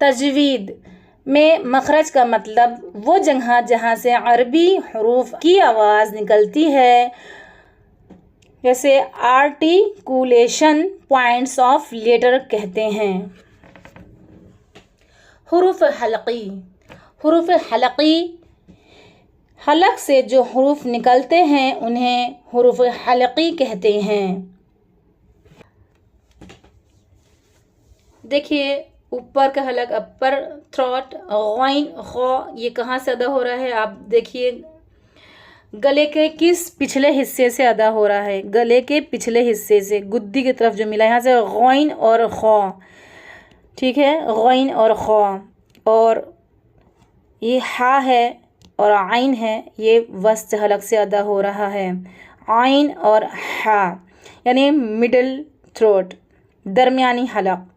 तजवीद में मखरज का मतलब वो जगह जहाँ से अरबी हरूफ की आवाज़ निकलती है, जैसे आर्टिकुलेशन पॉइंट्स ऑफ लेटर कहते हैं। हुरूफ हलक़ी, हुरूफ हलक़ी, हलक से जो हरूफ निकलते हैं उन्हें हुरूफ हलक़ी कहते हैं। देखिए ऊपर का हलक अपर थ्रोट गैन ख, ये कहाँ से अदा हो रहा है? आप देखिए गले के किस पिछले हिस्से से अदा हो रहा है? गले के पिछले हिस्से से, गुद्दी की तरफ जो मिला, यहाँ से गैन और ख, ठीक है, गैन और ख। और ये हा है और आइन है, ये वस्त हलक से अदा हो रहा है। आइन और हा यानी मिडल थ्रोट, दरमियानी हलक।